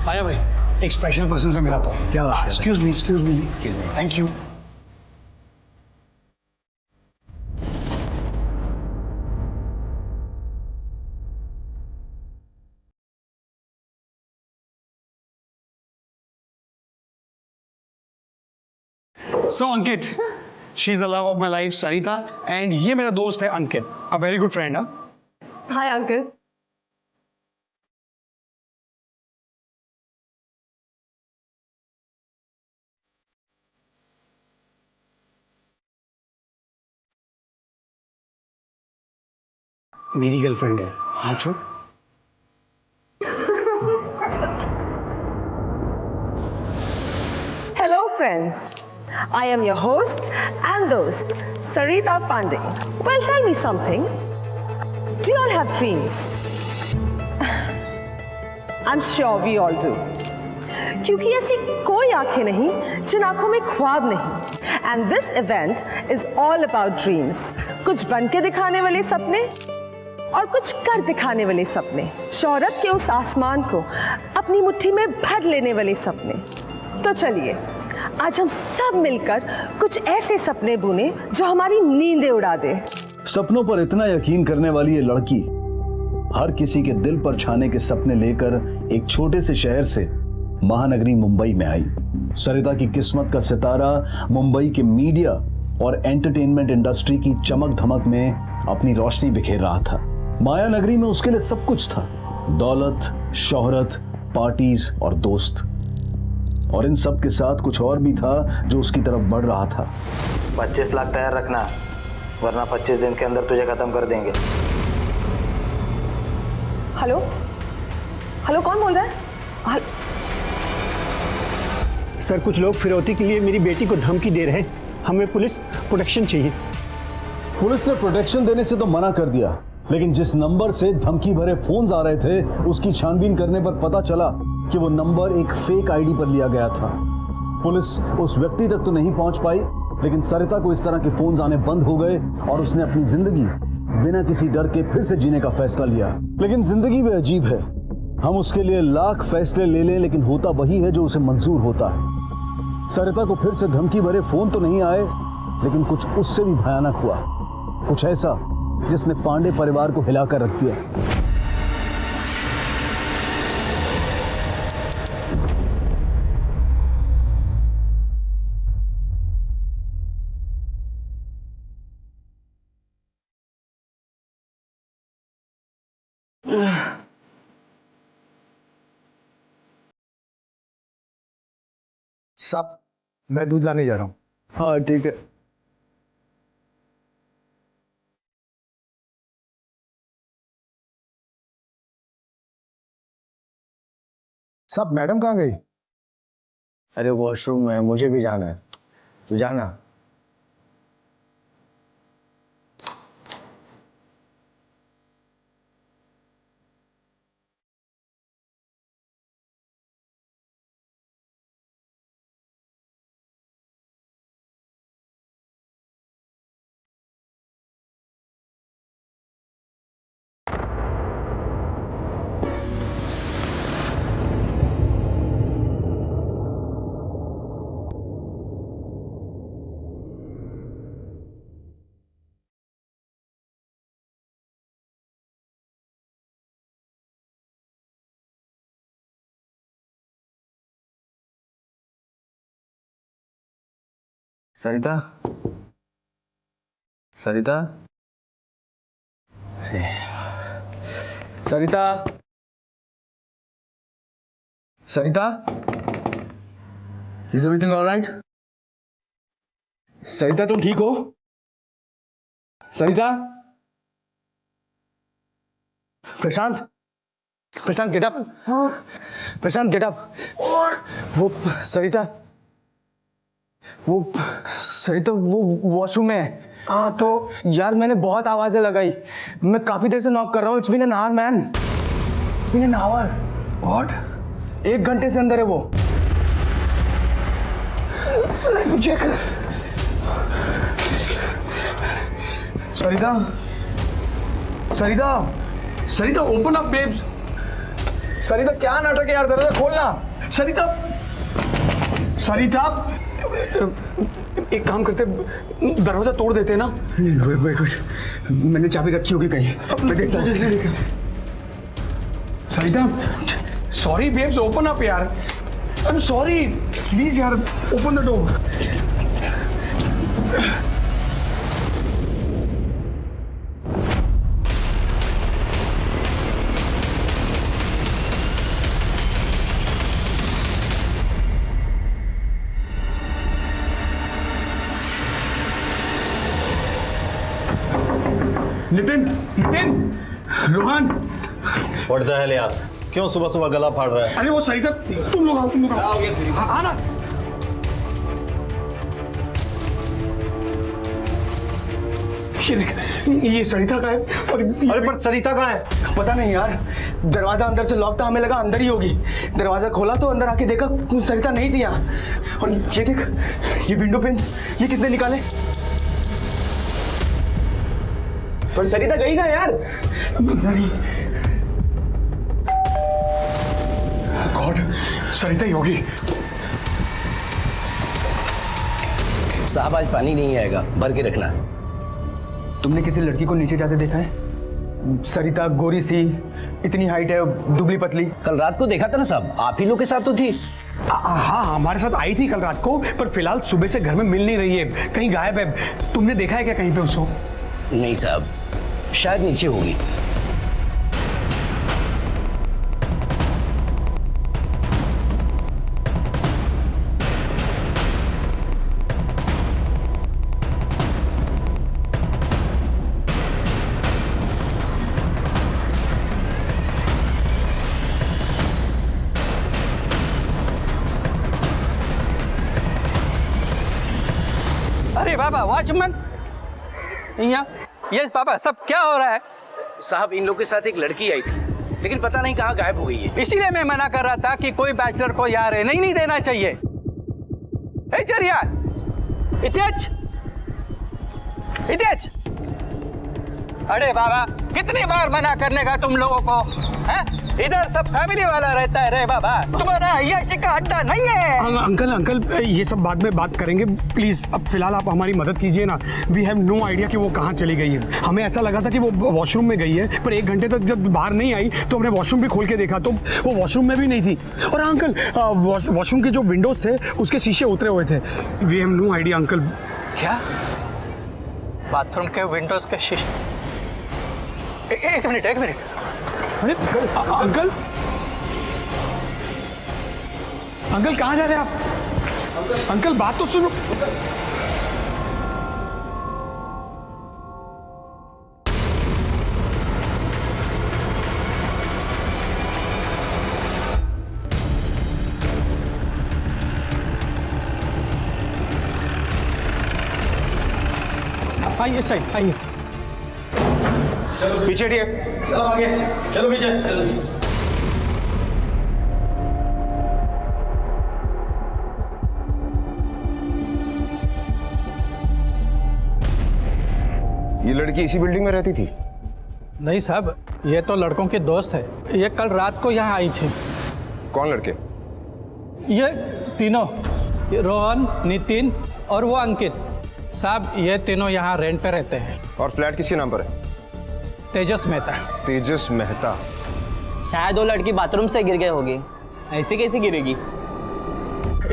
आया भाई, एक स्पेशल पर्सन से मिला था। क्या बात है? Excuse me, thank you. So Ankit, she's the love of my life, Sarita, and ये मेरा दोस्त है अंकित, a very good friend, huh? Hi, Uncle. मेरी गर्लफ्रेंड है, हाँ छो। Hello, friends. I am your host and dost, Sarita Pandey. Well, tell me something. Do you all have dreams? I'm sure we all do. क्योंकि ऐसी कोई आंखें नहीं जिन आंखों में ख्वाब नहीं। And this event is all about dreams. कुछ बन के दिखाने वाले सपने और कुछ कर दिखाने वाले सपने, शोहरत के उस आसमान को अपनी मुट्ठी में भर लेने वाले सपने। तो चलिए आज हम सब मिलकर कुछ ऐसे सपने बुने जो हमारी नींदें उड़ा दे। सपनों पर इतना यकीन करने वाली ये लड़की हर किसी के दिल पर छाने के सपने लेकर एक छोटे से शहर से महानगरी मुंबई में आई। सरिता की किस्मत का सितारा मुंबई के मीडिया और एंटरटेनमेंट इंडस्ट्री की चमक धमक में अपनी रोशनी बिखेर रहा था। माया नगरी में उसके लिए सब कुछ था, दौलत, शोहरत, पार्टीज और दोस्त। और इन सब के साथ कुछ और भी था जो उसकी तरफ बढ़ रहा था। 25 लाख तैयार रखना, वरना 25 दिन के अंदर तुझे खत्म कर देंगे। हेलो हेलो, कौन बोल रहा है? सर, कुछ लोग फिरौती के लिए मेरी बेटी को धमकी दे रहे हैं, हमें पुलिस प्रोटेक्शन चाहिए। पुलिस ने प्रोटेक्शन देने से तो मना कर दिया, लेकिन जिस नंबर से धमकी भरे फोन्स आ रहे थे उसकी छानबीन करने पर पता चला कि वो नंबर एक फेक आईडी पर लिया गया था। पुलिस उस व्यक्ति तक तो नहीं पहुंच पाई, लेकिन सरिता को इस तरह के फोन्स आने बंद हो गए और उसने अपनी जिंदगी बिना किसी डर के फिर से जीने का फैसला लिया। लेकिन जिंदगी भी अजीब है, हम उसके लिए लाख फैसले ले लें लेकिन होता वही है जो उसे मंजूर होता है। सरिता को फिर से धमकी भरे फोन तो नहीं आए, लेकिन कुछ उससे भी भयानक हुआ, कुछ ऐसा जिसने पांडे परिवार को हिलाकर रख दिया। साहब, मैं दूध लाने जा रहा हूँ। हाँ ठीक है। साहब, मैडम कहाँ गई? अरे वॉशरूम में, मुझे भी जाना है, तू जाना। सरिता, सरिता, सरिता, सरिता, इज एवरीथिंग ऑलराइट? सरिता, तुम ठीक हो? सरिता, प्रशांत, प्रशांत गेट अप। प्रशांत गेट अप। वो सरिता, वो वॉशरूम में है। हाँ तो यार मैंने बहुत आवाजें लगाई, मैं काफी देर से नॉक कर रहा हूँ। It's been an hour man, it's been an hour. What? 1 घंटे से अंदर है वो। मुझे Sarita, Sarita, Sarita, open up babes. Sarita क्या नाटक है यार, दरवाजा खोलना। सरिता, सरिता, एक काम करते, दरवाजा तोड़ देते ना। वेट, मैंने चाबी रखी होगी कहीं, मैं देखता हूँ। सरिता, सॉरी बेब्स, ओपन अप यार, आई एम सॉरी, प्लीज यार, open the door. Nitin, Rohan. What the hell यार, क्यों सुबह सुबह गला फाड़ रहा है? अरे वो सरिता, तुम लोग आओ। हाँ ना। ये देख, ये सरिता का है। और अरे पर सरिता कहाँ है? पता नहीं यार, दरवाजा अंदर से लॉक था, हमें लगा अंदर ही होगी। दरवाजा खोला तो अंदर आके देखा सरिता नहीं थी यहाँ। और ये देख, ये विंडो पिन्स, ये किसने निकाले? पर सरिता गई कहाँ यार? नहीं। गॉड, सरिता ही होगी। साहब आज पानी नहीं आएगा, भर के रखना। तुमने किसी लड़की को नीचे जाते देखा है? सरिता गोरी सी, इतनी हाइट है, दुबली पतली। कल रात को देखा था ना साहब, आप ही लोग के साथ तो थी। हाँ, हमारे साथ आई थी कल रात को, पर फिलहाल सुबह से घर में मिल नहीं रही है, कहीं गायब है। तुमने देखा है क्या कहीं पे उसको? नहीं साहब, शायद नीचे होगी। अरे बाबा, वॉचमैन यहाँ। यस पापा, सब क्या हो रहा है? साहब इन लोग के साथ एक लड़की आई थी, लेकिन पता नहीं कहाँ गायब हो गई है। इसीलिए मैं मना कर रहा था कि कोई बैचलर को यहाँ रहने ही नहीं देना चाहिए। ए चरिया, इतेच। अरे बाबा, कितनी बार मना करने का तुम लोगों को, हैं? इधर सब फैमिली वाला रहता है रे बाबा, तुम्हारा अय्याशी का अड्डा नहीं है। अंकल, ये सब बाद में बात करेंगे, प्लीज। अब फिलहाल आप हमारी मदद कीजिए ना। वी हैव नो आइडिया कि वो कहाँ चली गई है। हमें ऐसा लगा था कि वो वॉशरूम में गई है, पर 1 घंटे तक जब बाहर नहीं आई तो हमने वॉशरूम भी खोल के देखा तो वो वॉशरूम में भी नहीं थी। और अंकल, वॉशरूम के जो विंडोज थे उसके शीशे उतरे हुए थे। We have no idea uncle. क्या? बाथरूम के विंडोज के शीशे? एक मिनट। अरे अंकल कहाँ जा रहे हैं आप? अंकल बात तो सुनो। आइए साइड, आइए। पीछे हटिए। चलो आगे, चलो पीछे। ये लड़की इसी बिल्डिंग में रहती थी? नहीं साहब, ये तो लड़कों के दोस्त है। ये कल रात को यहाँ आई थी। कौन लड़के? ये तीनों, रोहन, नितिन और वो अंकित। साहब ये तीनों यहाँ रेंट पे रहते हैं। और फ्लैट किसके नाम पर है? तेजस मेहता। तेजस मेहता। शायद वो लड़की बाथरूम से गिर गई होगी। ऐसे कैसे गिरेगी?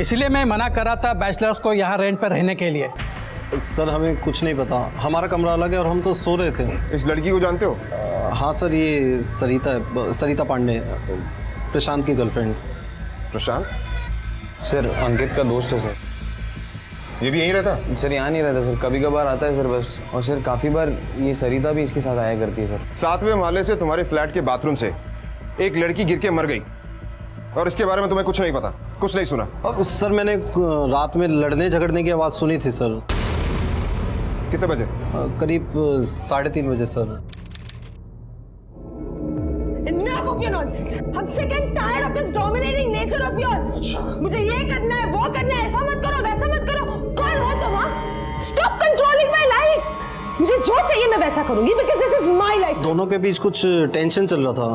इसलिए मैं मना कर रहा था बैचलर्स को यहाँ रेंट पर रहने के लिए। सर हमें कुछ नहीं पता, हमारा कमरा अलग है और हम तो सो रहे थे। इस लड़की को जानते हो? हाँ सर, ये सरिता है, सरिता पांडे, प्रशांत की गर्लफ्रेंड। प्रशांत? सर अंकित का दोस्त है सर। ये भी यहीं रहता? सर यहाँ नहीं रहता सर, कभी कभार आता है सर बस। और सर काफ़ी बार ये सरिता भी इसके साथ आया करती है सर। 7वें माले से तुम्हारे फ्लैट के बाथरूम से एक लड़की गिर के मर गई और इसके बारे में तुम्हें कुछ नहीं पता, कुछ नहीं सुना? सर मैंने रात में लड़ने झगड़ने की आवाज़ सुनी थी सर। कितने बजे? करीब 3:30 बजे sir. Enough of your nonsense. I'm sick and tired of this dominating nature of yours. मुझे ये करना है, वो करना है, ऐसा मत करो, वैसा मत करो। कौन हो तुम? Stop controlling my life. मुझे जो चाहिए मैं वैसा करूंगी because this is my life. दोनों के बीच कुछ टेंशन चल रहा था,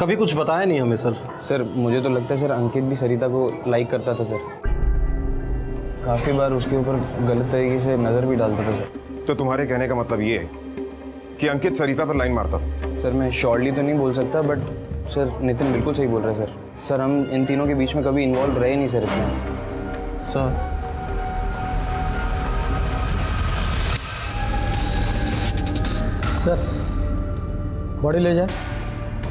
कभी कुछ बताया नहीं हमें सर। सर मुझे तो लगता है सर अंकित भी सरिता को लाइक करता था सर, काफ़ी बार उसके ऊपर गलत तरीके से नज़र भी डालता था सर। तो तुम्हारे कहने का मतलब ये है कि अंकित सरिता पर लाइन मारता था? सर मैं शॉर्टली तो नहीं बोल सकता, बट सर नितिन बिल्कुल सही बोल रहा है सर। सर हम इन तीनों के बीच में कभी इन्वॉल्व रहे नहीं सर इतना। सर बॉडी ले जाए।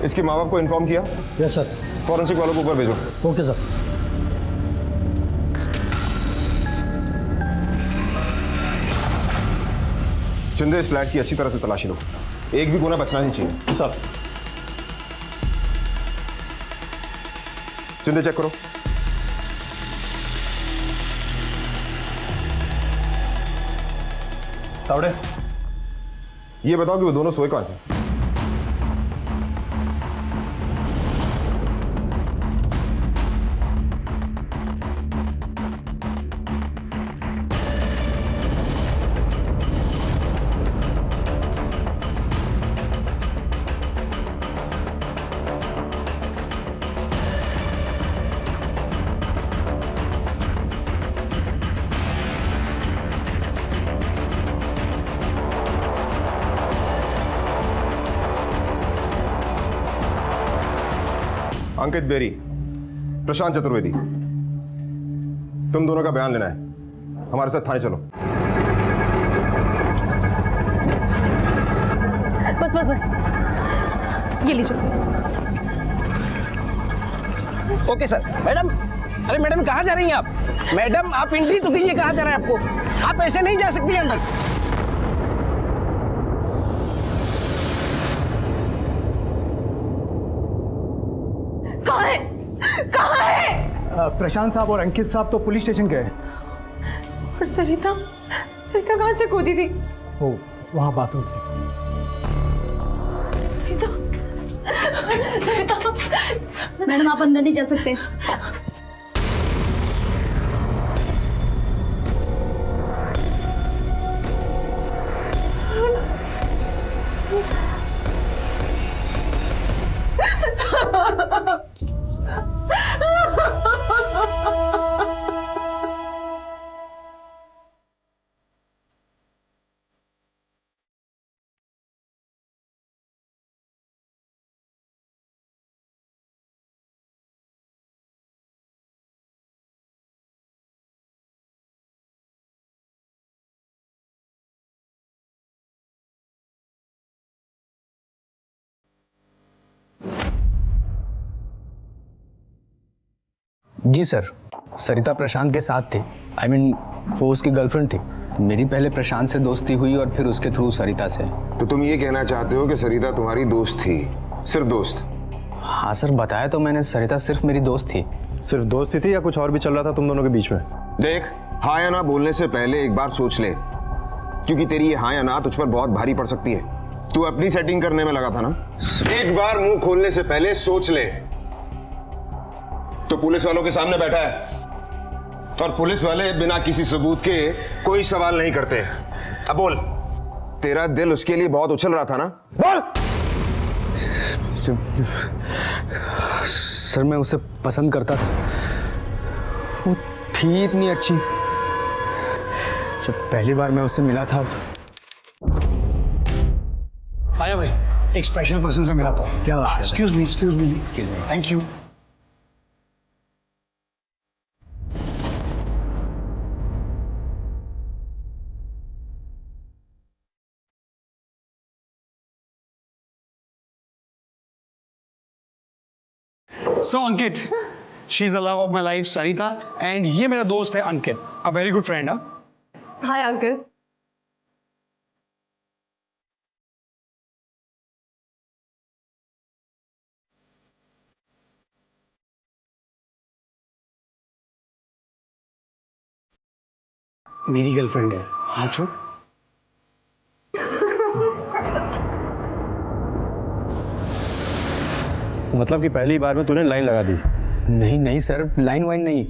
इसके माँ बाप को इन्फॉर्म किया? Yes sir. फॉरेंसिक वालों को ऊपर भेजो। Okay sir. शिंदे, इस फ्लैट की अच्छी तरह से तलाशी लो, एक भी कोना बचना नहीं चाहिए। सर शिंदे चेक करो। तावड़े, ये बताओ कि वो दोनों सोए कहाँ थे? अंकित बेरी, प्रशांत चतुर्वेदी, तुम दोनों का बयान लेना है। हमारे साथ थाने चलो। बस बस बस, ये लीजिए। Okay sir. मैडम, अरे मैडम कहाँ जा रही हैं आप? मैडम आप एंट्री तो कीजिए, कहाँ जा रहे हैं आपको? आप ऐसे नहीं जा सकती अंदर। कहाँ है? कहाँ है? प्रशांत साहब और अंकित साहब तो पुलिस स्टेशन गए। और सरिता, सरिता कहाँ से कूदी थी? ओ, वहाँ बाथरूम थी। सरिता, सरिता। मैडम आप अंदर नहीं जा सकते। जी सर, सरिता प्रशांत के साथ थी। आई मीन वो उसकी गर्लफ्रेंड थी। मेरी पहले प्रशांत से दोस्ती हुई और फिर उसके थ्रू सरिता से। तो तुम ये कहना चाहते हो कि सरिता तुम्हारी दोस्त थी? सिर्फ दोस्त? हाँ सर, बताया तो मैंने, सरिता सिर्फ मेरी दोस्त थी। सिर्फ दोस्ती थी या कुछ और भी चल रहा था तुम दोनों के बीच में? देख, हाँ या ना बोलने से पहले एक बार सोच ले, क्योंकि तेरी ये हाँ या ना तुझ पर बहुत भारी पड़ सकती है। तू अपनी सेटिंग करने में लगा था ना? एक बार मुंह खोलने से पहले सोच ले। तो पुलिस वालों के सामने बैठा है और पुलिस वाले बिना किसी सबूत के कोई सवाल नहीं करते। अब बोल, तेरा दिल उसके लिए बहुत उछल रहा था ना? बोल। सर मैं उसे पसंद करता था, वो थी इतनी अच्छी। जब पहली बार मैं उससे मिला था। आया भाई, एक स्पेशल पर्सन से मिला था। क्या? Excuse me, thank you. So Ankit, she's the love of my life, Sarita, and ये मेरा दोस्त है अंकित, a very good friend, huh? Hi uncle. मेरी गर्लफ्रेंड है। हाँ छोड़। मतलब कि पहली बार में तूने लाइन लगा दी? नहीं नहीं सर, लाइन वाइन नहीं।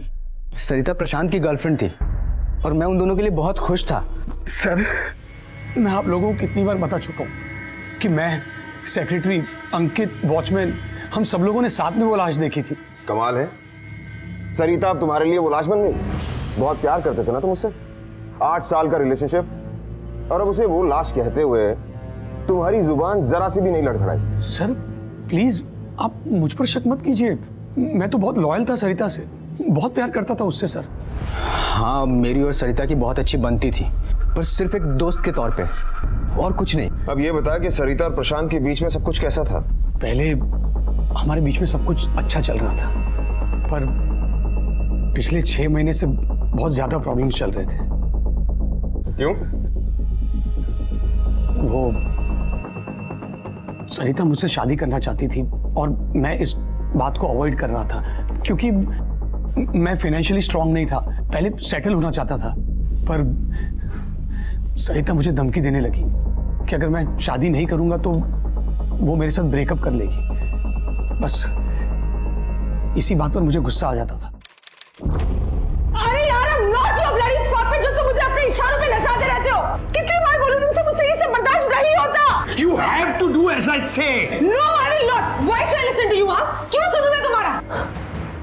सरिता प्रशांत की गर्लफ्रेंड थी और मैं उन दोनों के लिए बहुत खुश था। सर, मैं आप लोगों को कितनी बार बता चुका हूँ कि मैं सेक्रेटरी, अंकित वॉचमैन, हम सब लोगों ने साथ में वो लाश देखी थी। कमाल है, सरिता अब तुम्हारे लिए वो लाश बन गई। बहुत प्यार करते थे ना तुम उससे, 8 साल का रिलेशनशिप, और अब उसे वो लाश कहते हुए तुम्हारी जुबान जरा सी भी नहीं लड़खड़ाई। सर प्लीज आप मुझ पर शक मत कीजिए, मैं तो बहुत लॉयल था सरिता से, बहुत प्यार करता था उससे सर। हाँ, मेरी और सरिता की बहुत अच्छी बनती थी, पर सिर्फ एक दोस्त के तौर पे, और कुछ नहीं। अब ये बता कि सरिता और प्रशांत के बीच में सब कुछ कैसा था? पहले हमारे बीच में सब कुछ अच्छा चल रहा था, पर पिछले 6 महीने से बहुत ज्यादा प्रॉब्लम्स चल रहे थे। क्यों? वो सरिता मुझसे शादी करना चाहती थी और मैं इस बात को अवॉइड कर रहा था, क्योंकि मैं फाइनेंशियली स्ट्रांग नहीं था, पहले सेटल होना चाहता था। पर सरिता मुझे धमकी देने लगी कि अगर मैं शादी नहीं करूंगा तो वो मेरे साथ ब्रेकअप कर लेगी। बस इसी बात पर मुझे गुस्सा आ जाता था। अरे यार, I'm not your bloody puppet जो तुम मुझे अपने इशारों पे नचाते रहते हो। कितनी बार बोलूं तुमसे, मुझसे ये सब बर्दाश्त नहीं होता। You have to do as I say. No, I will not. Why should I listen to you? क्यों सुनूं मैं तुम्हारा?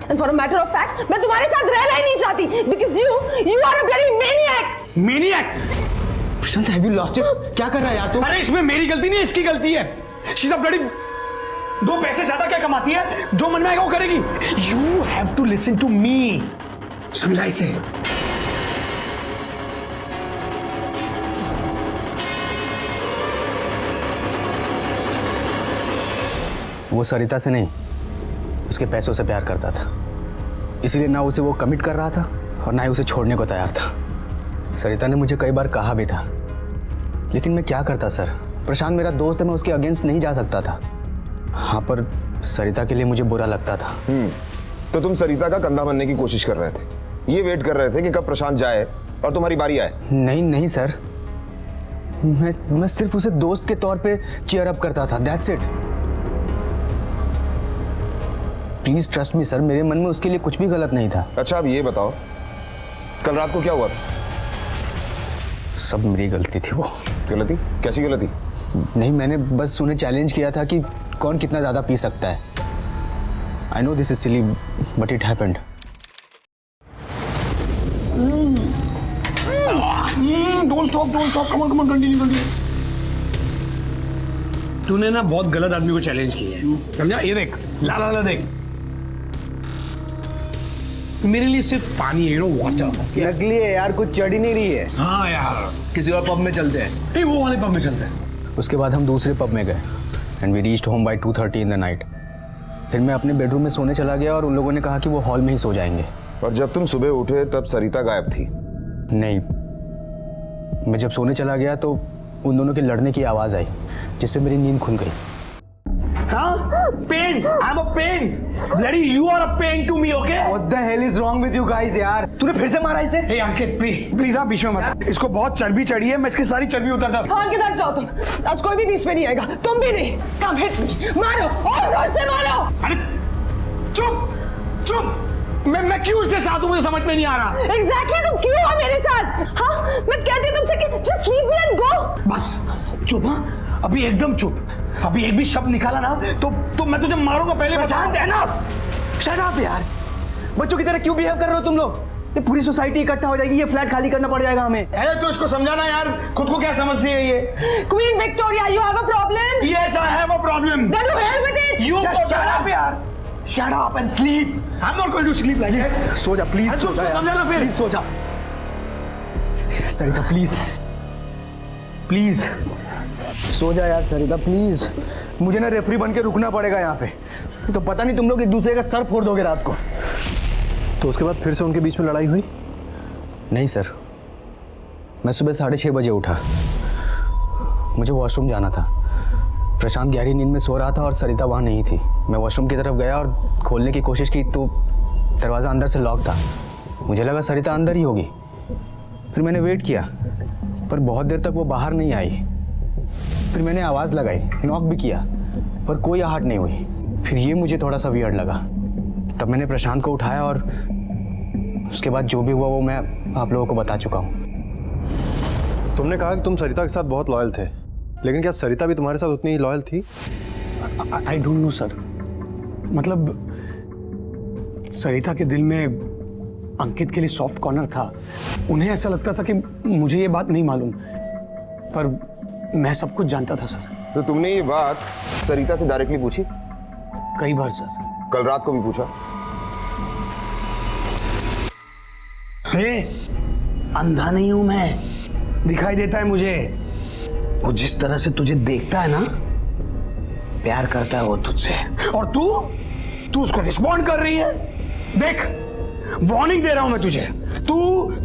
And for a matter of fact, मैं तुम्हारे साथ रहना ही नहीं चाहती, because you are a bloody maniac. Maniac? Prashant, have you lost it? क्या कर रहा है यार तू? अरे इसमें मेरी गलती नहीं है, इसकी गलती है। She's a bloody 2 पैसे ज्यादा क्या कमाती है, जो मन में आएगा वो करेगी। You have to listen to me. समझा इसे। वो सरिता से नहीं, उसके पैसों से प्यार करता था, इसलिए ना उसे वो कमिट कर रहा था और ना ही उसे छोड़ने को तैयार था। सरिता ने मुझे कई बार कहा भी था, लेकिन मैं क्या करता सर? प्रशांत मेरा दोस्त है, मैं उसके अगेंस्ट नहीं जा सकता था। हाँ, पर सरिता के लिए मुझे बुरा लगता था। तो तुम सरिता का कंधा बनने की कोशिश कर रहे थे, ये वेट कर रहे थे कि कब प्रशांत जाए और तुम्हारी बारी आए। नहीं नहीं सर, मैं सिर्फ उसे दोस्त के तौर पे चीयर अप करता था, that's it. Please trust me sir, मेरे मन में उसके लिए कुछ भी गलत नहीं था। अच्छा अब ये बताओ, कल रात को क्या हुआ था? सब मेरी गलती थी। वो गलती? कैसी गलती? नहीं, मैंने बस उन्हें चैलेंज किया था कि कौन कितना ज्यादा पी सकता है। I know this is silly but it happened. Don't stop, come on, continue। तूने ना बहुत गलत आदमी को चैलेंज किया है, समझा? ये देख, ला देख, मेरे लिए सिर्फ पानी है, वाटर। नकली है यार, कुछ चढ़ ही नहीं रही है। हाँ यार, किसी और पब में चलते हैं। नहीं, वो वाले पब में चलते हैं। उसके बाद हम दूसरे पब में गए and we reached home by 2:30 in the night. फिर मैं अपने बेडरूम में सोने चला गया और उन लोगों ने कहा कि वो हॉल में ही सो जाएंगे। और जब तुम सुबह उठे तब सरिता गायब थी? नहीं, मैं जब सोने चला गया तो उन दोनों के लड़ने की आवाज़ आई, जिससे मेरी नींद खुल गई। हाँ? Pain, I'm a pain. Bloody, you are a pain to me, okay? What the hell is wrong with you guys यार? तूने फिर से मारा इसे? Hey अंकित, please आप बीच में मत। इसको बहुत चर्बी चढ़ी है, मैं इसकी सारी चर्बी उतारता हूँ। हाँ, किधर जाओ तुम? आज कोई भी बीच में नहीं आएगा, तुम भी नहीं। Come hit me, मारो और जोर से मारो। अरे चुप। मैं क्यों इसके साथ हूँ, मुझे समझ में नहीं आ रहा। Exactly, तुम क्यों हो मेरे साथ? हाँ, मैं कहती हूँ तुमसे कि just leave me and go। बस चुप। हाँ, अभी एकदम चुप। अभी एक भी शब्द निकाला ना तो मैं तुझे मारूंगा। पहले बता देना। शट अप यार, बच्चों की तरह क्यों बिहेव कर रहे हो तुम लोग? ये पूरी सोसाइटी इकट्ठा हो जाएगी, ये फ्लैट खाली करना पड़ जाएगा हमें। अरे तो इसको समझाना यार, खुद को क्या समझती है ये? Queen Victoria, you have a problem? Yes, I have a problem. Then to hell with it. You just shut up यार. Shut up and sleep. I'm not going to sleep like that. सो जा please, सो जा। समझाना फिर। Please so जा। सरिता please so जा यार। सरिता please, मुझे ना रेफरी बन के रुकना पड़ेगा यहाँ पे, तो पता नहीं तुम लोग एक दूसरे का सर फोड़ दोगे रात को। तो उसके बाद फिर से उनके बीच में लड़ाई हुई? नहीं सर, मैं सुबह 6:30 बजे उठा, मुझे वॉशरूम जाना था। प्रशांत गहरी नींद में सो रहा था और सरिता वहाँ नहीं थी। मैं वॉशरूम की तरफ गया और खोलने की कोशिश की तो दरवाज़ा अंदर से लॉक था। मुझे लगा सरिता अंदर ही होगी। फिर मैंने वेट किया, पर बहुत देर तक वो बाहर नहीं आई। फिर मैंने आवाज़ लगाई, नॉक भी किया, पर कोई आहट नहीं हुई। फिर ये मुझे थोड़ा सा वियर्ड लगा। तब मैंने प्रशांत को उठाया और उसके बाद जो भी हुआ वो मैं आप लोगों को बता चुका हूँ। तुमने कहा कि तुम सरिता के साथ बहुत लॉयल थे, लेकिन क्या सरिता भी तुम्हारे साथ उतनी ही लॉयल थी? I don't know सर, मतलब सरिता के दिल में अंकित के लिए सॉफ्ट कॉर्नर था। उन्हें ऐसा लगता था कि मुझे ये बात नहीं मालूम, पर मैं सब कुछ जानता था सर। तो तुमने ये बात सरिता से डायरेक्टली पूछी? कई बार सर। कल रात को भी पूछा? हे, अंधा नहीं हूं मैं, दिखाई देता है मुझे। वो जिस तरह से तुझे देखता है ना, प्यार करता है वो तुझसे। और तू उसको रिस्पॉन्ड कर रही है। देख, वार्निंग दे रहा हूं मैं तुझे, तू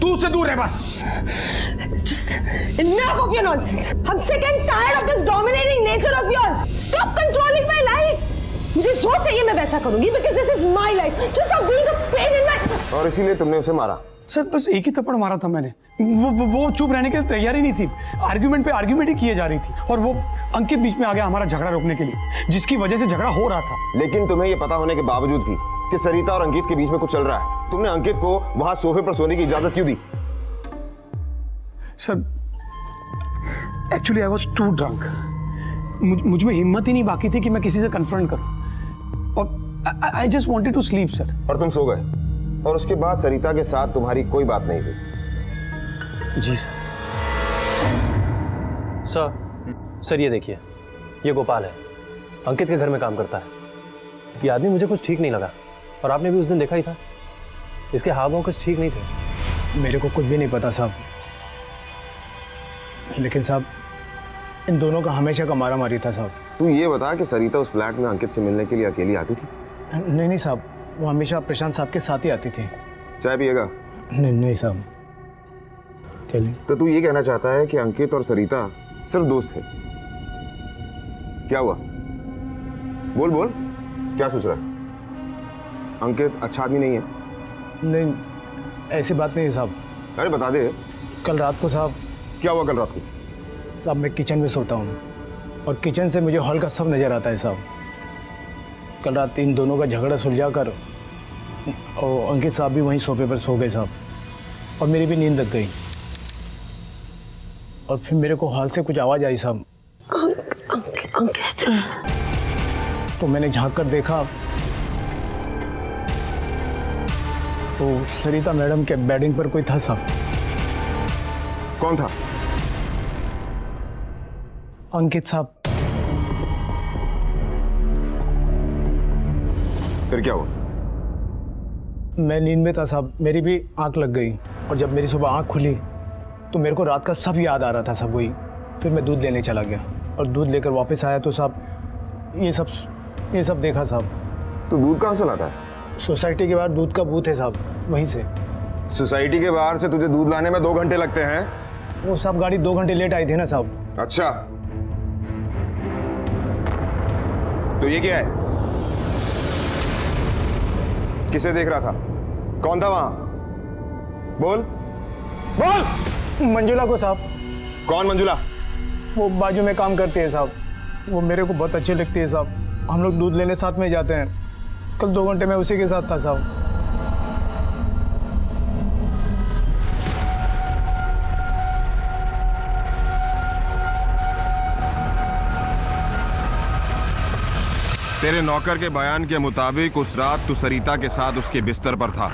उससे दूर है बस। Just enough of your nonsense. I'm sick and tired of this dominating nature of yours. Stop controlling my life. मुझे जो चाहिए मैं वैसा करूंगी because this is my life. Just stop being a pain in my. और इसीलिए तुमने उसे मारा? सर बस एक ही थप्पड़ मारा था मैंने। वो चुप रहने के लिए तैयार ही नहीं थी। आर्ग्यूमेंट पे आर्ग्यूमेंट ही किए जा रही थी और वो अंकित बीच में आ गया हमारा झगड़ा रोकने के लिए, जिसकी वजह से झगड़ा हो रहा था। लेकिन तुम्हें यह पता होने के बावजूद भी कि सरिता और अंकित के बीच में कुछ चल रहा है, तुमने अंकित को वहां सोफे पर सोने की इजाजत क्यों दी? Sir actually I was too drunk. मुझ में हिम्मत ही नहीं बाकी थी कि मैं किसी से कन्फ्रंट करूं, और I just wanted to sleep sir. और तुम सो गए, और उसके बाद सरिता के साथ तुम्हारी कोई बात नहीं हुई? जी सर। सर ये देखिए, ये गोपाल है, अंकित के घर में काम करता है। ये आदमी मुझे कुछ ठीक नहीं लगा, और आपने भी उस दिन देखा ही था, इसके हाव भाव कुछ ठीक नहीं थे। मेरे को कुछ भी नहीं पता साहब, लेकिन साहब इन दोनों का हमेशा का मारा मारी था साहब। तू ये बता कि सरिता उस फ्लैट में अंकित से मिलने के लिए अकेली आती थी? नहीं साहब, वो हमेशा प्रशांत साहब के साथ ही आती थी। चाय पिएगा? नहीं साहब, चलिए। तो तू ये कहना चाहता है कि अंकित और सरिता सिर्फ दोस्त थे? क्या हुआ? बोल, क्या सोच रहा है? अंकित अच्छा आदमी नहीं है? नहीं, ऐसी बात नहीं है साहब। अरे बता दे। कल रात को साहब। क्या हुआ कल रात को? साहब मैं किचन में सोता हूँ, और किचन से मुझे हॉल का सब नज़र आता है साहब। कल रात इन दोनों का झगड़ा सुलझा कर और अंकित साहब भी वहीं सोफे पर सो गए साहब, और मेरी भी नींद लग गई। और फिर मेरे को हॉल से कुछ आवाज़ आई साहब। अंकित। तो मैंने झांक कर देखा तो सरिता मैडम के बेडिंग पर कोई था साहब। कौन था? अंकित साहब। फिर क्या हुआ? मैं नींद में था साहब, मेरी भी आंख लग गई, और जब मेरी सुबह आंख खुली तो मेरे को रात का सब याद आ रहा था साहब। वही फिर मैं दूध लेने चला गया, और दूध लेकर वापस आया तो साहब ये सब देखा साहब। तो दूध कहाँ से लाता है? सोसाइटी के बाहर दूध का बूथ है साहब, वहीं से। सोसाइटी के बाहर से तुझे दूध लाने में 2 घंटे लगते हैं? वो साहब गाड़ी 2 घंटे लेट आई थी ना साहब। अच्छा, तो ये क्या है? किसे देख रहा था? कौन था वहां? बोल। मंजुला को साहब। कौन मंजुला? वो बाजू में काम करती है साहब, वो मेरे को बहुत अच्छी लगती है साहब। हम लोग दूध लेने साथ में जाते हैं। कल 2 घंटे मैं उसी के साथ था साहब। तेरे नौकर के बयान के मुताबिक उस रात तू सरिता के साथ उसके बिस्तर पर था।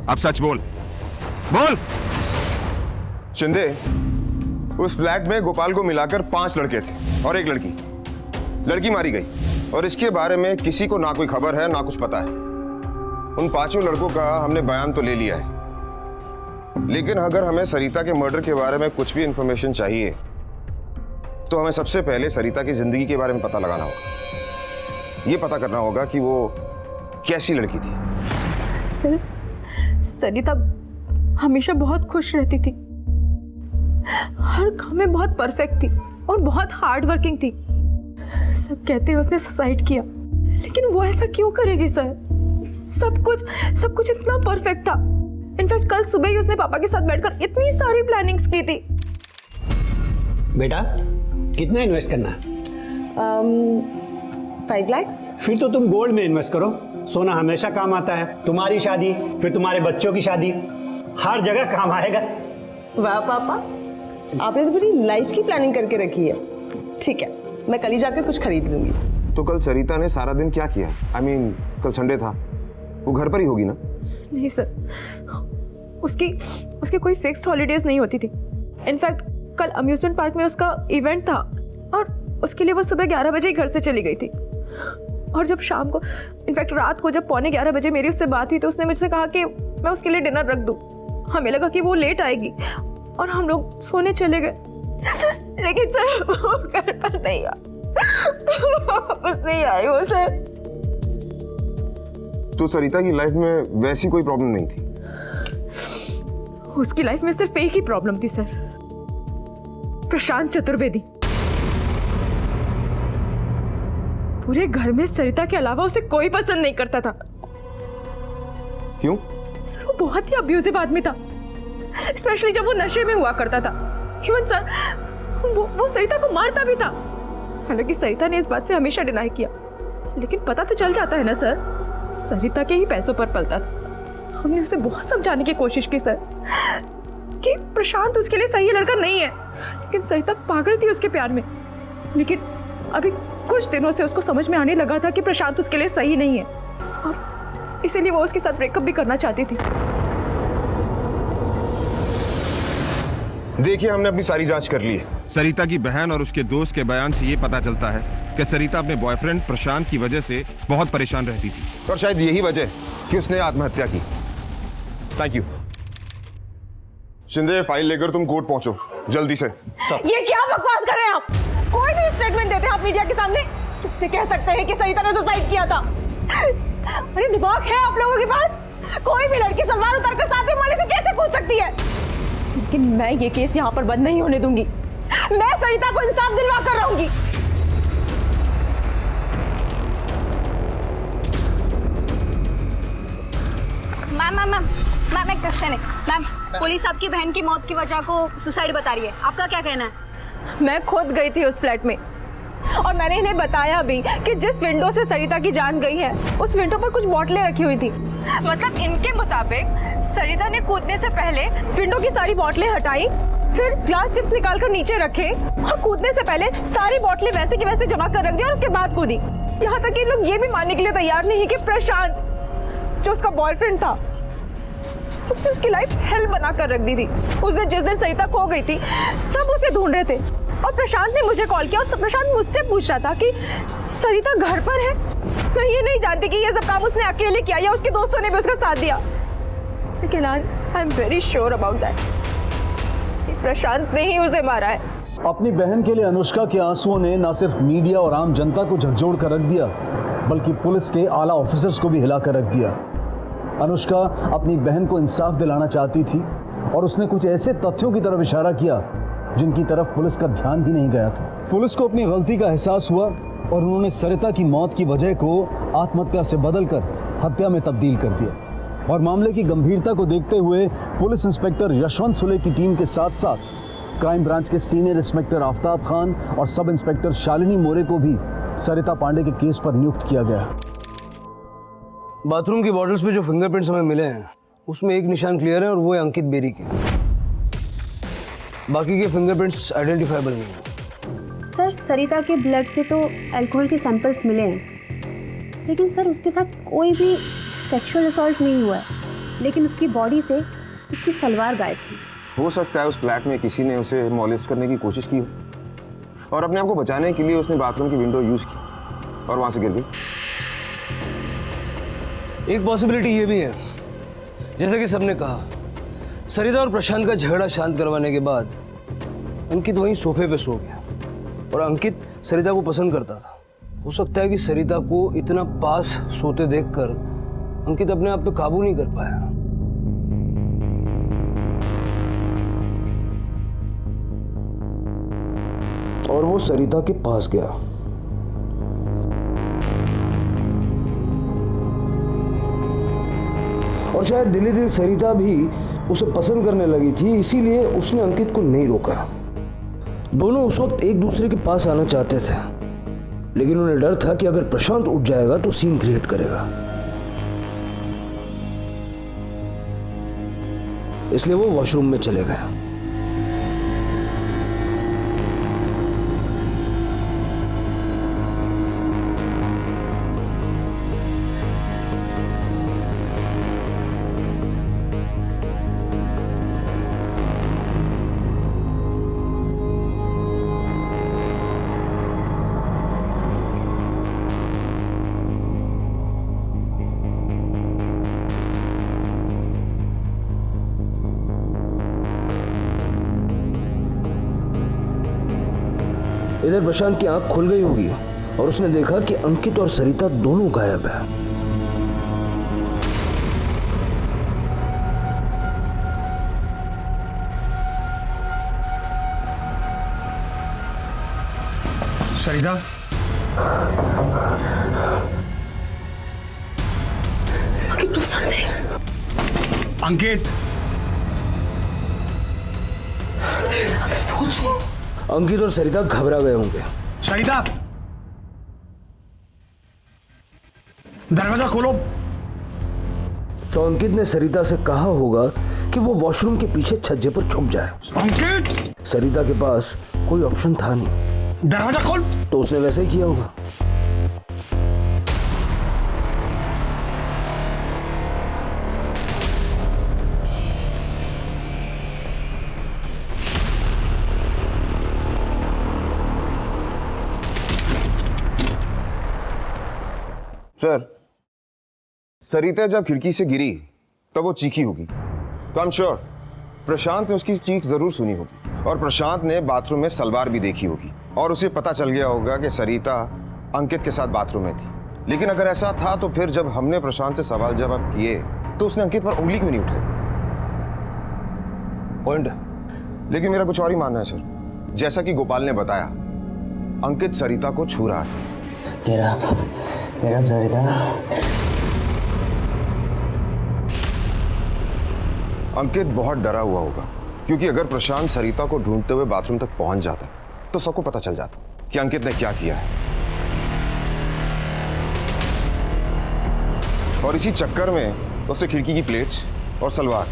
अब सच बोल। शिंदे, उस फ्लैट में गोपाल को मिलाकर 5 लड़के थे और 1 लड़की। लड़की मारी गई, और इसके बारे में किसी को ना कोई खबर है ना कुछ पता है। उन 5 लड़कों का हमने बयान तो ले लिया है, लेकिन अगर हमें सरिता के मर्डर के बारे में कुछ भी इंफॉर्मेशन चाहिए तो हमें सबसे पहले सरिता की जिंदगी के बारे में पता लगाना होगा। ये पता करना होगा कि वो कैसी लड़की थी। सर, सरिता हमेशा बहुत खुश रहती थी, हर काम में बहुत परफेक्ट थी और बहुत हार्ड वर्किंग थी। सब कहते हैं उसने सुसाइड किया, लेकिन वो ऐसा क्यों करेगी सर? सब कुछ इतना परफेक्ट था। इनफैक्ट कल सुबह ही उसने पापा के साथ बैठकर इतनी सारी प्लानिंग्स की थी। बेटा कितना इन्वेस्ट करना है? 5 lakhs। फिर तो तुम गोल्ड में इन्वेस्ट करो, सोना हमेशा काम आता है। तुम्हारी शादी, फिर तुम्हारे बच्चों की शादी, हर जगह काम आएगा। वाह पापा, आपने तो बड़ी लाइफ की प्लानिंग करके रखी है। ठीक है, मैं कल ही जाकर कुछ खरीद लूंगी। तो कल सरिता ने सारा दिन क्या किया? I mean, कल संडे था, वो घर पर ही होगी ना? नहीं सर, उसकी कोई फिक्स्ड हॉलीडेज नहीं होती थी। इनफैक्ट कल अम्यूजमेंट पार्क में उसका इवेंट था और उसके लिए वो सुबह 11 बजे ही घर से चली गई थी। और जब शाम को, इनफैक्ट रात को जब 11:15 बजे मेरी उससे बात हुई तो उसने मुझसे कहा कि मैं उसके लिए डिनर रख दूं। हमें लगा कि वो लेट आएगी और हम लोग सोने चले गए। लेकिन सर वो घर पर नहीं आया, वापस नहीं आई वो सर। तो सरिता की लाइफ में वैसी कोई प्रॉब्लम नहीं थी? उसकी लाइफ में सिर्फ एक ही प्रॉब्लम थी सर, प्रशांत चतुर्वेदी। पूरे घर में सरिता के अलावा उसे कोई पसंद नहीं करता था। क्यों? सर वो बहुत ही अब्यूजिव आदमी था, स्पेशली जब वो नशे में हुआ करता था। इवन सर वो सरिता को मारता भी था। हालांकि सरिता ने इस बात से हमेशा डिनाई किया, लेकिन पता तो चल जाता है ना सर, सरिता के ही पैसों पर पलता था। हमने उसे बहुत समझाने की कोशिश की सर कि प्रशांत उसके लिए सही लड़का नहीं है, लेकिन सरिता पागल थी उसके प्यार में। लेकिन अभी कुछ दिनों से उसको समझ में आने लगा था कि प्रशांत उसके लिए सही नहीं है और इसीलिए वो उसके साथ ब्रेकअप भी करना चाहती थी। देखिए, हमने अपनी सारी जांच कर ली है। सरिता की बहन और उसके दोस्त के बयान से ये पता चलता है कि सरिता अपने बॉयफ्रेंड प्रशांत की वजह से बहुत परेशान रहती थी और शायद यही वजह कि उसने आत्महत्या की। Thank you. शिंदे, फाइल लेकर तुम कोर्ट पहुंचो जल्दी से। ये क्या बकवास कर रहे हैं आप? कोई भी स्टेटमेंट देते हैं आप मीडिया के सामने, कैसे कह सकते हैं कि सरिता ने सुसाइड किया था? अरे दिमाग है आप लोगों के पास? कोई भी लड़की सलवार उतारकर साथ वाले से कैसे कूद सकती है? लेकिन मैं ये केस यहाँ पर बंद नहीं होने दूंगी। मैं सरिता को इंसाफ दिलवा कर रहूंगी। मैम एक क्वेश्चन है। मैम, पुलिस आपकी बहन की मौत की वजह को सुसाइड बता रही है, आपका क्या कहना है? मैं खुद गई थी उस फ्लैट में और मैंने इन्हें बताया भी कि जिस विंडो से सरिता की जान गई है उस विंडो पर कुछ बोतलें रखी हुई थी। मतलब इनके मुताबिक सरिता ने कूदने से पहले विंडो की सारी बोतलें हटाई, फिर ग्लास चिप्स निकालकर नीचे रखे और कूदने से पहले सारी बोतलें वैसे की वैसे जमा कर रख दी और उसके बाद कूदी। यहाँ तक कि लोग ये भी मानने के लिए तैयार नहीं कि प्रशांत जो उसका बॉयफ्रेंड था उसने उसकी लाइफ हेल बना कर रख दी थी। उस दिन जिस दिन सरिता खो गई थी सब उसे ढूंढ रहे थे और प्रशांत ने मुझे कॉल किया और प्रशांत मुझसे पूछ रहा था कि सरिता घर पर है। मैं ये नहीं जानती कि ये सब काम उसने अकेले किया या उसके दोस्तों ने भी उसका साथ दिया, लेकिन I am very sure about that कि प्रशांत ने ही उसे मारा है। अपनी बहन के लिए अनुष्का के आंसुओं ने न सिर्फ मीडिया और आम जनता को झकझोर कर रख दिया, बल्कि पुलिस के आला ऑफिसर्स को भी हिला कर रख दिया। अनुष्का अपनी बहन को इंसाफ दिलाना चाहती थी और उसने कुछ ऐसे तथ्यों की तरफ इशारा किया जिनकी तरफ पुलिस का ध्यान ही नहीं गया था। पुलिस को अपनी गलती का एहसास हुआ और उन्होंने सरिता की मौत की वजह को आत्महत्या से बदलकर हत्या में तब्दील कर दिया। और मामले की गंभीरता को देखते हुए पुलिस इंस्पेक्टर यशवंत सुले की टीम के साथ साथ क्राइम ब्रांच के सीनियर इंस्पेक्टर आफ्ताब खान और सब इंस्पेक्टर शालिनी मोरे को भी सरिता पांडे के केस पर नियुक्त किया गया। बाथरूम की बॉटल्स पे जो फिंगरप्रिंट्स हमें मिले हैं उसमें एक निशान क्लियर है और वो है अंकित बेरी के। बाकी के फिंगरप्रिंट्स आइडेंटिफाइबल नहीं है। सर, सरिता के ब्लड से तो अल्कोहल के सैंपल्स मिले हैं, लेकिन सर उसके साथ कोई भी सेक्सुअल असॉल्ट नहीं हुआ है, लेकिन उसकी बॉडी से उसकी सलवार गायब थी। हो सकता है उस फ्लैट में किसी ने उसे मॉलेस्ट करने की कोशिश की और अपने आप को बचाने के लिए उसने बाथरूम की विंडो यूज की और वहां से गिर गई। एक पॉसिबिलिटी ये भी है, जैसे कि सबने कहा, सरिता और प्रशांत का झगड़ा शांत करवाने के बाद अंकित वहीं सोफे पे सो गया और अंकित सरिता को पसंद करता था। हो सकता है कि सरिता को इतना पास सोते देखकर अंकित अपने आप पे काबू नहीं कर पाया। और वो सरिता के पास गया। और शायद दिली दिल सरिता भी उसे पसंद करने लगी थी, इसीलिए उसने अंकित को नहीं रोका। दोनों उस वक्त एक दूसरे के पास आना चाहते थे, लेकिन उन्हें डर था कि अगर प्रशांत उठ जाएगा तो सीन क्रिएट करेगा, इसलिए वो वॉशरूम में चले गए। इधर प्रशांत की आंख खुल गई होगी और उसने देखा कि अंकित और सरिता दोनों गायब है। सरिता, अंकित, अंकित और सरिता घबरा गए होंगे। सरिता, दरवाजा खोलो। तो अंकित ने सरिता से कहा होगा कि वो वॉशरूम के पीछे छज्जे पर छुप जाए। अंकित, सरिता के पास कोई ऑप्शन था नहीं, दरवाजा खोल। तो उसने वैसे ही किया होगा। सर, सरिता जब खिड़की से गिरी तब वो चीखी होगी, तो आई एम श्योर प्रशांत ने उसकी चीख जरूर सुनी होगी और प्रशांत ने बाथरूम में सलवार भी देखी होगी और उसे पता चल गया होगा कि सरिता अंकित के साथ बाथरूम में थी। लेकिन अगर ऐसा था तो फिर जब हमने प्रशांत से सवाल जवाब किए तो उसने अंकित पर उंगली क्यों नहीं उठाई? पॉइंट। लेकिन मेरा कुछ और ही मानना है सर। जैसा कि गोपाल ने बताया, अंकित सरिता को छू रहा था। मेरा सरिता, अंकित बहुत डरा हुआ होगा क्योंकि अगर प्रशांत सरिता को ढूंढते हुए बाथरूम तक पहुंच जाता तो सबको पता चल जाता कि अंकित ने क्या किया है। और इसी चक्कर में उसने खिड़की की प्लेट्स और सलवार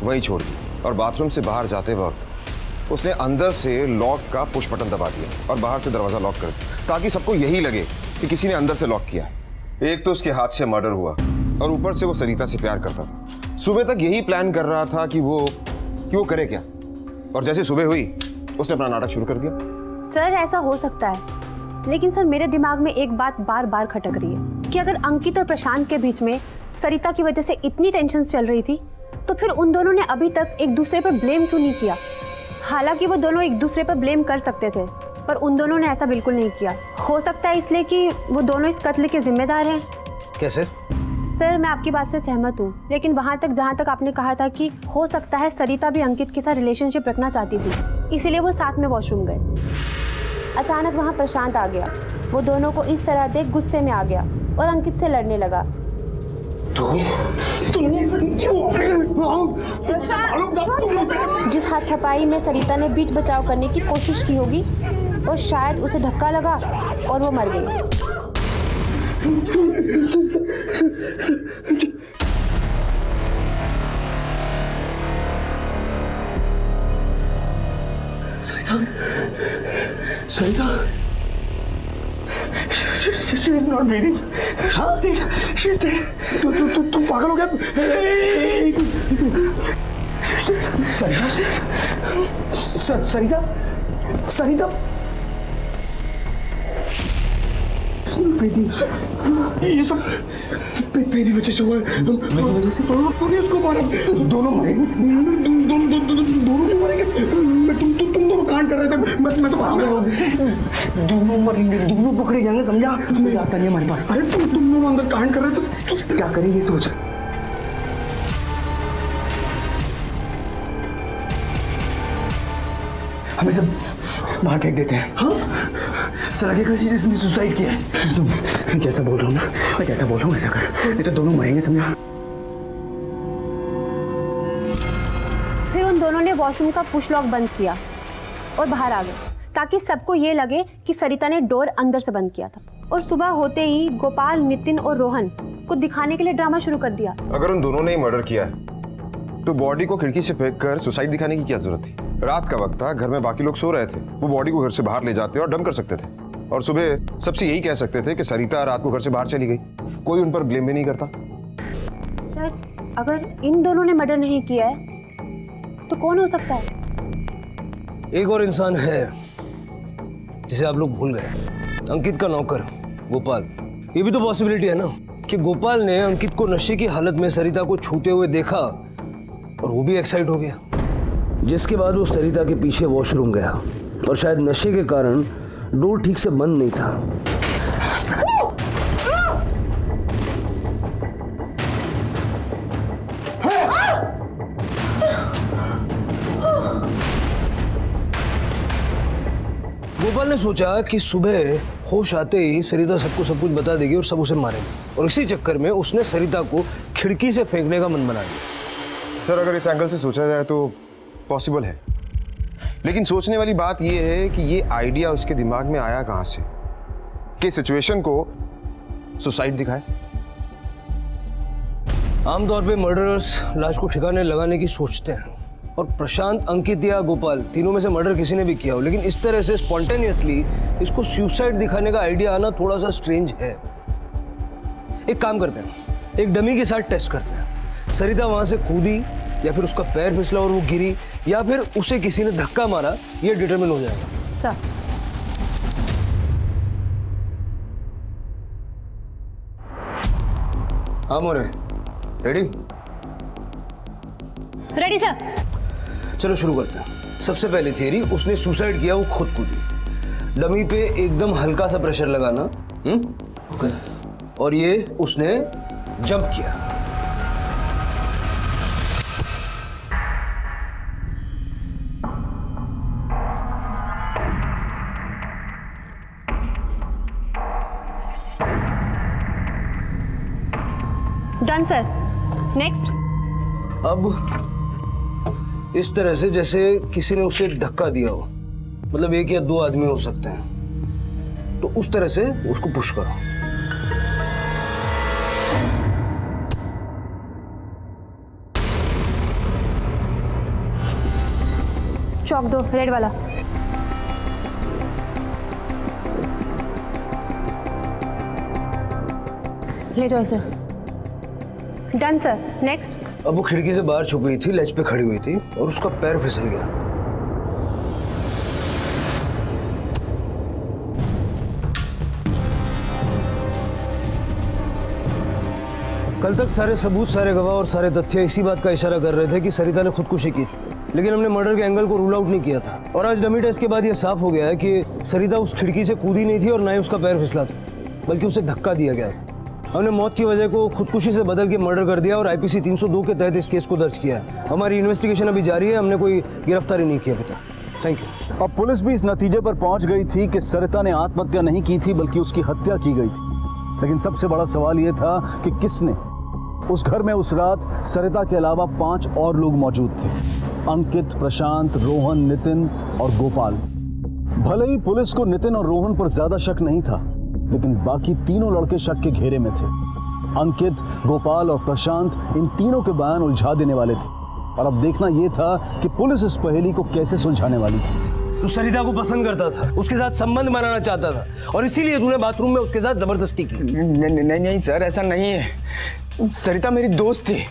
वहीं छोड़ दी और बाथरूम से बाहर जाते वक्त उसने अंदर से लॉक का पुश बटन दबा दिया और बाहर से दरवाजा लॉक कर दिया ताकि सबको यही लगे कि किसी ने अंदर से लॉक किया है। एक तो उसके हाथ से मर्डर हुआ और ऊपर से वो सरिता से प्यार करता था। सुबह तक यही प्लान कर रहा था कि वो करे क्या, और जैसे सुबह हुई उसने अपना नाटक शुरू कर दिया। सर ऐसा हो सकता है, लेकिन सर मेरे दिमाग में एक बात बार बार खटक रही है कि अगर अंकित और प्रशांत के बीच में सरिता की वजह से इतनी टेंशन चल रही थी तो फिर उन दोनों ने अभी तक एक दूसरे पर ब्लेम क्यों नहीं किया? हालांकि वो दोनों एक दूसरे पर ब्लेम कर सकते थे, पर उन दोनों ने ऐसा बिल्कुल नहीं किया। हो सकता है इसलिए कि वो दोनों इस कत्ल के जिम्मेदार हैं। कैसे? सर मैं आपकी बात से सहमत हूँ, लेकिन वहाँ तक जहाँ तक आपने कहा था कि हो सकता है सरिता भी अंकित के साथ रिलेशनशिप रखना चाहती थी, इसीलिए वो साथ में वॉशरूम गए। अचानक वहाँ प्रशांत आ गया, वो दोनों को इस तरह देख गुस्से में आ गया और अंकित से लड़ने लगा। जिस हाथापाई में सरिता ने बीच बचाव करने की कोशिश की होगी और शायद उसे धक्का लगा और वो मर गई। सरिता, she is not breathing. She is dead. तू पागल हो गया? सरिता, सरिता, ये सब तेरी वजह से हुआ है। मेरी वजह से? तूने उसको मारा। दोनों मरेंगे। दोनों क्यों मरेंगे? तुम दोनों कांड कर रहे थे। मैं तो भाग रहा हूँ। दोनों मरेंगे, दोनों पकड़े जाएंगे, समझा? कोई रास्ता नहीं है हमारे पास। अरे तुम दोनों अंदर कांड कर रहे थे, तो क्या करें ये सोच। हमें सब बाहर फेंक देते हैं। हाँ? ऐसा लगेगा जिसने सुसाइड किया है। सुन, जैसा बोल रहा हूँ ना, मैं जैसा बोल रहा हूँ ऐसा कर, नहीं तो दोनों मरेंगे, समझा? फिर उन दोनों ने वॉशरूम का पुश लॉक बंद किया और बाहर आ गए ताकि सबको ये लगे कि सरिता ने डोर अंदर से बंद किया था। और सुबह होते ही गोपाल, नितिन और रोहन को दिखाने के लिए ड्रामा शुरू कर दिया। अगर उन दोनों ने ही मर्डर किया है तो बॉडी को खिड़की से फेंक कर सुसाइड दिखाने की क्या जरूरत थी? रात का वक्त था, घर में बाकी लोग सो रहे थे, वो बॉडी को घर से बाहर ले जाते और डम कर सकते थे और सुबह सबसे यही कह सकते थे कि सरिता रात को घर से बाहर चली गई। कोई उन पर ब्लेम भी नहीं करता। सर अगर इन दोनों ने मर्डर नहीं किया है तो कौन हो सकता है? एक और इंसान है जिसे आप लोग भूल गए, अंकित का नौकर गोपाल। ये भी तो पॉसिबिलिटी है ना कि गोपाल ने अंकित को नशे की हालत में सरिता को छूते हुए देखा और वो भी एक्साइट हो गया, जिसके बाद वो सरिता के पीछे वॉशरूम गया और शायद नशे के कारण डोर ठीक से बंद नहीं था। गोपाल ने सोचा कि सुबह होश आते ही सरिता सबको सब कुछ बता देगी और सब उसे मारेंगे, और इसी चक्कर में उसने सरिता को खिड़की से फेंकने का मन बना लिया। सर अगर इस एंगल से सोचा जाए तो पॉसिबल है, लेकिन सोचने वाली बात यह है कि ये आइडिया उसके दिमाग में आया कहां से कि सिचुएशन को सुसाइड दिखाए। आमतौर पे मर्डरर्स लाश को ठिकाने लगाने की सोचते हैं, और प्रशांत, अंकित या गोपाल तीनों में से मर्डर किसी ने भी किया हो, लेकिन इस तरह से स्पॉन्टेनियसली इसको सुसाइड दिखाने का आइडिया आना थोड़ा सा स्ट्रेंज है। एक काम करते हैं, एक डमी के साथ टेस्ट करते हैं। सरिता वहां से कूदी या फिर उसका पैर फिसला और वो गिरी, या फिर उसे किसी ने धक्का मारा, ये डिटरमिन हो जाएगा। सर हाँ मोरे, रेडी? Ready sir. चलो शुरू करते हैं। सबसे पहली थियरी, उसने सुसाइड किया, वो खुद कूदी। डमी पे एकदम हल्का सा प्रेशर लगाना, और ये उसने जंप किया। Done sir. नेक्स्ट। अब इस तरह से जैसे किसी ने उसे धक्का दिया हो, मतलब एक या दो आदमी हो सकते हैं, तो उस तरह से उसको पुश करो। चौक दो, रेड वाला। ले जाओ सर। Done sir. नेक्स्ट। अब वो खिड़की से बाहर छुपी हुई थी, लेज पे खड़ी हुई थी, और उसका पैर फिसल गया। कल तक सारे सबूत, सारे गवाह और सारे तथ्य इसी बात का इशारा कर रहे थे कि सरिता ने खुदकुशी की थी, लेकिन हमने मर्डर के एंगल को रूल आउट नहीं किया था। और आज डमी टेस्ट के बाद यह साफ हो गया है कि सरिता उस खिड़की से कूदी नहीं थी और ना ही उसका पैर फिसला था, बल्कि उसे धक्का दिया गया था। हमने मौत की वजह को खुदकुशी से बदल के मर्डर कर दिया और आईपीसी 302 के तहत इस केस को दर्ज किया है। हमारी इन्वेस्टिगेशन अभी जारी है, हमने कोई गिरफ्तारी नहीं की अभी तक। Thank you. अब पुलिस भी इस नतीजे पर पहुंच गई थी कि सरिता ने आत्महत्या नहीं की थी, बल्कि उसकी हत्या की गई थी। लेकिन सबसे बड़ा सवाल यह था कि किसने। उस घर में उस रात सरिता के अलावा 5 और लोग मौजूद थे: अंकित, प्रशांत, रोहन, नितिन और गोपाल। भले ही पुलिस को नितिन और रोहन पर ज्यादा शक नहीं था, लेकिन बाकी तीनों लड़के शक के घेरे में थे। अंकित, गोपाल और प्रशांत इन तीनों के बयान उलझा देने वाले थे, और अब देखना यह था कि पुलिस इस पहेली को कैसे सुलझाने वाली थी। तू सरिता को पसंद करता था, उसके साथ संबंध बनाना चाहता था, और इसीलिए तूने बाथरूम में उसके साथ जबरदस्ती की। नहीं सर, ऐसा नहीं है। सरिता मेरी दोस्त थी,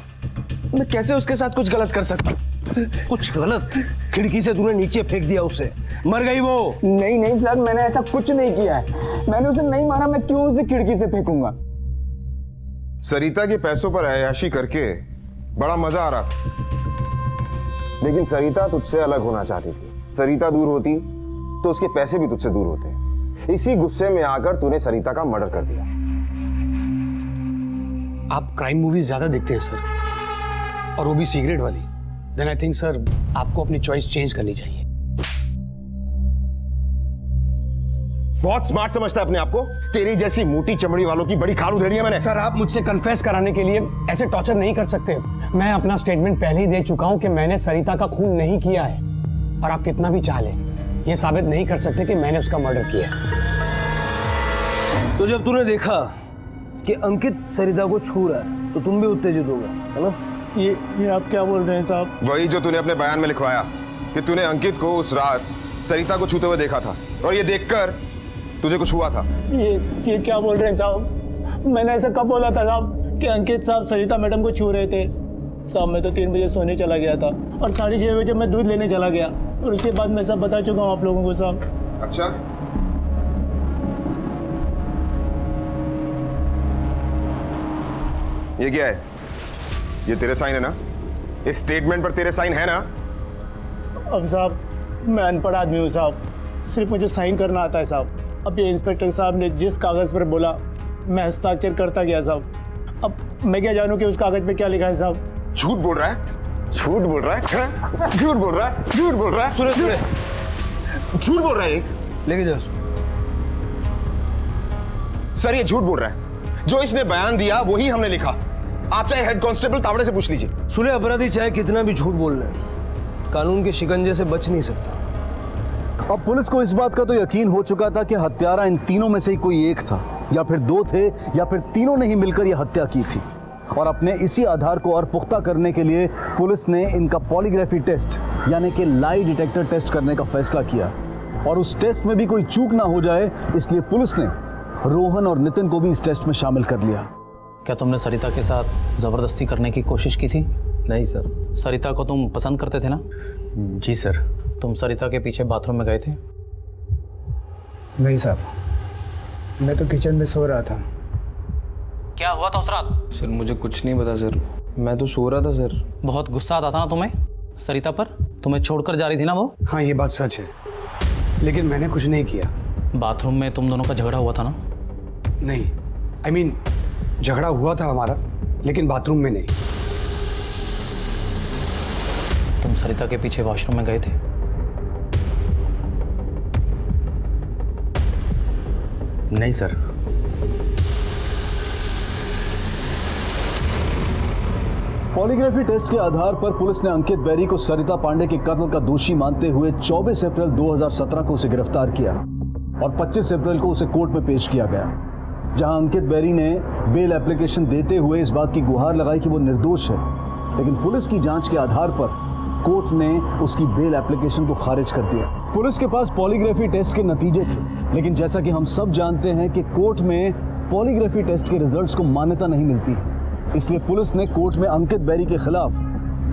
मैं कैसे उसके साथ कुछ गलत कर सकता हूँ? कुछ गलत? खिड़की से तूने नीचे फेंक दिया उसे, मर गई वो। नहीं सर, मैंने ऐसा कुछ नहीं किया है। मैंने उसे नहीं मारा, मैं क्यों उसे खिड़की से फेंकूंगा? सरिता के पैसों पर अय्याशी करके बड़ा मजा आ रहा, लेकिन सरिता तुझसे अलग होना चाहती थी। सरिता दूर होती तो उसके पैसे भी तुझसे दूर होते। इसी गुस्से में आकर तूने सरिता का मर्डर कर दिया। आप क्राइम मूवीज ज्यादा देखते हैं सर, और वो भी सीक्रेट वाली। देन आई थिंक सर आपको अपनी चॉइस चेंज करनी चाहिए। बहुत स्मार्ट समझता है अपने आप को। तेरी जैसी मोटी चमड़ी वालों की बड़ी खाल उधेड़ी है मैंने। सर आप मुझसे कन्फेस कराने के लिए ऐसे टॉर्चर नहीं कर सकते। मैं अपना स्टेटमेंट पहले ही दे चुका हूं कि मैंने सरिता का खून नहीं किया है, और आप कितना भी चाह लें ये साबित नहीं कर सकते कि मैंने उसका मर्डर किया। तो जब तूने देखा कि अंकित सरिता को छू रहा है, तो तुम भी उत्तेजित हो गए, है ना? ये आप क्या बोल रहे हैं साहब? वही जो तूने अपने बयान में लिखवाया कि तूने अंकित को उस रात सरिता को छूते हुए देखा था, और ये देखकर तुझे कुछ हुआ था। ये क्या बोल रहे हैं साहब? मैंने ऐसा कब बोला था साहब कि अंकित साहब सरिता मैडम को छू रहे थे? साहब मैं तो 3 बजे सोने चला गया था, और 6:30 बजे मैं दूध लेने चला गया, और उसके बाद मैं सब बता चुका हूँ आप लोगों को साहब। अच्छा, ये क्या है? ये तेरे साइन है ना? इस स्टेटमेंट पर तेरे साइन है ना? अब साहब मैं अनपढ़ आदमी हूँ साहब, सिर्फ मुझे साइन करना आता है साहब। अब ये इंस्पेक्टर साहब ने जिस कागज़ पर बोला मैं हस्ताक्षर करता गया साहब। अब मैं क्या जानूं कि उस कागज़ पे क्या लिखा है साहब। झूठ बोल रहा है, झूठ बोल रहा है, झूठ बोल रहा है, झूठ बोल रहा है, सुने झूठ बोल रहा है। लेके जाओ। सर ये झूठ बोल रहा है, जो इसने बयान दिया वही हमने लिखा। आप चाहे हेड कांस्टेबल तावड़े से पूछ लीजिए। सुने, अपराधी चाहे कितना भी झूठ बोल ले, कानून के शिकंजे से बच नहीं सकता। अब पुलिस को इस बात का तो यकीन हो चुका था कि हत्यारा इन तीनों में से ही कोई एक था, या फिर दो थे, या फिर तीनों ने ही मिलकर यह हत्या की थी। और अपने इसी आधार को और पुख्ता करने के लिए पुलिस ने इनका पॉलीग्राफी टेस्ट यानी कि लाई डिटेक्टर टेस्ट करने का फैसला किया। और उस टेस्ट में भी कोई चूक ना हो जाए, इसलिए पुलिस ने रोहन और नितिन को भी इस टेस्ट में शामिल कर लिया। क्या तुमने सरिता के साथ जबरदस्ती करने की कोशिश की थी? नहीं सर। सरिता को तुम पसंद करते थे ना? जी सर। तुम सरिता के पीछे बाथरूम में गए थे? नहीं साहब, मैं तो किचन में सो रहा था। क्या हुआ था उस रात? सर मुझे कुछ नहीं पता सर, मैं तो सो रहा था सर। बहुत गुस्सा आता था ना तुम्हें सरिता पर? तुम्हें छोड़कर जा रही थी ना वो? हाँ ये बात सच है, लेकिन मैंने कुछ नहीं किया। बाथरूम में तुम दोनों का झगड़ा हुआ था ना? नहीं, I mean, झगड़ा हुआ था हमारा, लेकिन बाथरूम में नहीं। तुम सरिता के पीछे वॉशरूम में गए थे? नहीं सर। पॉलीग्राफी टेस्ट के आधार पर पुलिस ने अंकित बेरी को सरिता पांडे के कत्ल का दोषी मानते हुए 24 अप्रैल 2017 को उसे गिरफ्तार किया और 25 अप्रैल को उसे कोर्ट में पेश किया गया, जहां अंकित बेरी ने बेल एप्लीकेशन देते हुए इस बात की गुहार लगाई कि वो निर्दोष है। लेकिन पुलिस की जांच के आधार पर कोर्ट ने उसकी बेल एप्लीकेशन को खारिज कर दिया। पुलिस के पास पॉलीग्राफी टेस्ट के नतीजे थे, लेकिन जैसा कि हम सब जानते हैं कि कोर्ट में पॉलीग्राफी टेस्ट के रिजल्ट्स को मान्यता नहीं मिलती है। इसलिए पुलिस ने कोर्ट में अंकित बेरी के खिलाफ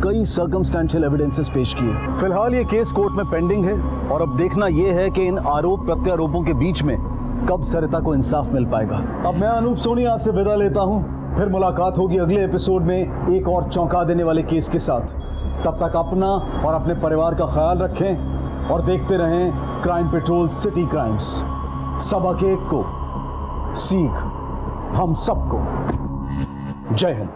कई सर्कमस्टेंशियल एविडेंसेस पेश किए। फिलहाल ये केस कोर्ट में पेंडिंग है और अब देखना यह है कि इन आरोप प्रत्यारोपों के बीच में कब सरिता को इंसाफ मिल पाएगा। अब मैं अनूप सोनी आपसे विदा लेता हूं, फिर मुलाकात होगी अगले एपिसोड में एक और चौंका देने वाले केस के साथ। तब तक अपना और अपने परिवार का ख्याल रखें और देखते रहें क्राइम पेट्रोल सिटी क्राइम्स। सबक एक को, सीख हम सबको। जय हिंद।